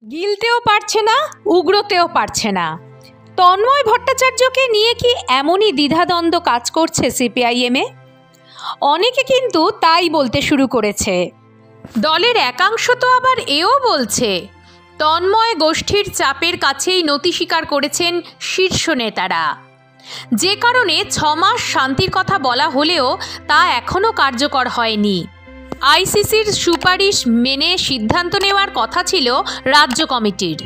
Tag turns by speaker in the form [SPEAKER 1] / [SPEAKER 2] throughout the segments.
[SPEAKER 1] গিলতেও পারছে না, উগড়োতেও পারছে না। তন্ময় ভট্টাচার্যকে নিয়ে কি এমনই দ্বিধাদ্বন্দ্ব কাজ করছে সিপিআইএমে? অনেকে কিন্তু তাই বলতে শুরু করেছে। দলের একাংশ তো আবার এও বলছে তন্ময় গোষ্ঠীর চাপের কাছেই নতি স্বীকার করেছেন শীর্ষ নেতারা, যে কারণে 6 মাস শান্তির কথা বলা হলেও তা এখনও কার্যকর হয়নি। আইসিসির সুপারিশ মেনে সিদ্ধান্ত নেওয়ার কথা ছিল রাজ্য কমিটির,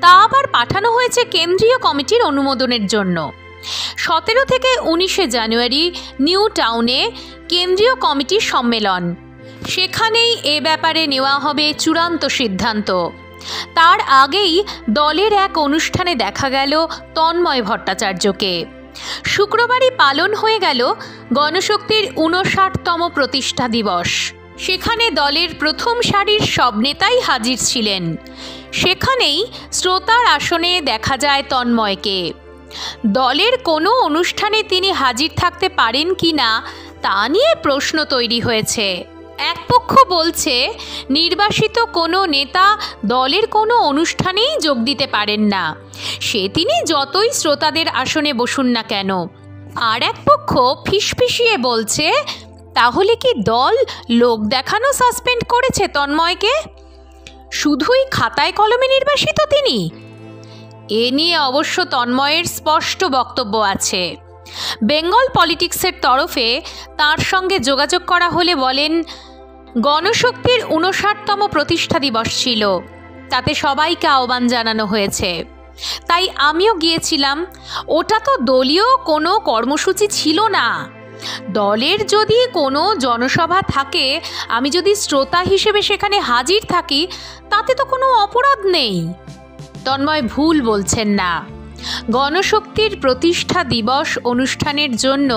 [SPEAKER 1] তা আবার পাঠানো হয়েছে কেন্দ্রীয় কমিটির অনুমোদনের জন্য। 17 থেকে 19 জানুয়ারি নিউ টাউনে কেন্দ্রীয় কমিটির সম্মেলন, সেখানেই এ ব্যাপারে নেওয়া হবে চূড়ান্ত সিদ্ধান্ত। তার আগেই দলের এক অনুষ্ঠানে দেখা গেল তন্ময় ভট্টাচার্যকে। শুক্রবারই পালন হয়ে গেল গণশক্তির 59তম প্রতিষ্ঠা দিবস। সেখানে দলের প্রথম সারির সব নেতাই হাজির ছিলেন। সেখানেই শ্রোতার আসনে দেখা যায় তন্ময়কে। দলের কোনো অনুষ্ঠানে তিনি হাজির থাকতে পারেন কি না তা নিয়ে প্রশ্ন তৈরি হয়েছে। এক পক্ষ বলছে নির্বাসিত কোনো নেতা দলের কোনো অনুষ্ঠানেই যোগ দিতে পারেন না, সে তিনি যতই শ্রোতাদের আসনে বসুন না কেন। আর এক পক্ষ ফিসফিসিয়ে বলছে তাহলে কি দল লোক দেখানো সাসপেন্ড করেছে তন্ময়কে? শুধুই খাতায় কলমে নির্বাসিত তিনি? এ নিয়ে অবশ্য তন্ময়ের স্পষ্ট বক্তব্য আছে। বেঙ্গল পলিটিক্সের তরফে তার সঙ্গে যোগাযোগ করা হলে বলেন, গণশক্তির 59তম প্রতিষ্ঠা দিবস ছিল, তাতে সবাইকে আহ্বান জানানো হয়েছে, তাই আমিও গিয়েছিলাম। ওটা তো দলীয় কোনো কর্মসূচি ছিল না। দলের যদি কোনো জনসভা থাকে, আমি যদি শ্রোতা হিসেবে সেখানে হাজির থাকি, তাতে তো কোনো অপরাধ নেই। তন্ময় ভুল বলছেন না। গণশক্তির প্রতিষ্ঠা দিবস অনুষ্ঠানের জন্য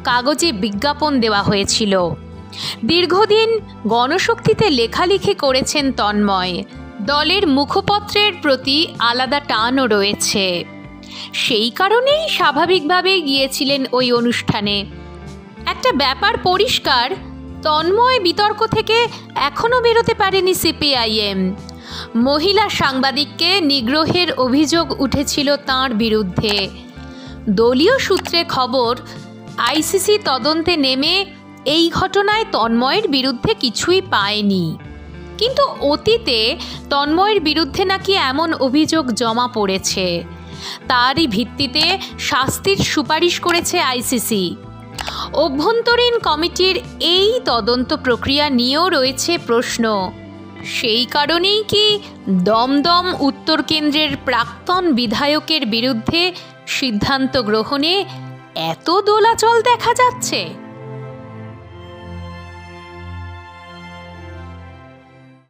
[SPEAKER 1] কাগজে বিজ্ঞাপন দেওয়া হয়েছিল। দীর্ঘদিন গণশক্তিতে লেখালেখি করেছেন তন্ময়। দলের মুখপত্রের প্রতি আলাদা টানও রয়েছে। সেই কারণেই স্বাভাবিকভাবেই গিয়েছিলেন ওই অনুষ্ঠানে। একটা ব্যাপার পরিষ্কার, তন্ময় বিতর্ক থেকে এখনও বেরোতে পারেনি সিপিআইএম। মহিলা সাংবাদিককে নিগ্রহের অভিযোগ উঠেছিল তাঁর বিরুদ্ধে। দলীয় সূত্রে খবর, আইসিসি তদন্তে নেমে এই ঘটনায় তন্ময়ের বিরুদ্ধে কিছুই পায়নি, কিন্তু অতীতে তন্ময়ের বিরুদ্ধে নাকি এমন অভিযোগ জমা পড়েছে। তারই ভিত্তিতে শাস্তির সুপারিশ করেছে আইসিসি। অভ্যন্তরীণ কমিটির এই তদন্ত প্রক্রিয়া নিয়েও রয়েছে প্রশ্ন। সেই কারণেই কি দমদম উত্তর কেন্দ্রের প্রাক্তন বিধায়কের বিরুদ্ধে সিদ্ধান্ত গ্রহণে এত দোলাচল দেখা যাচ্ছে?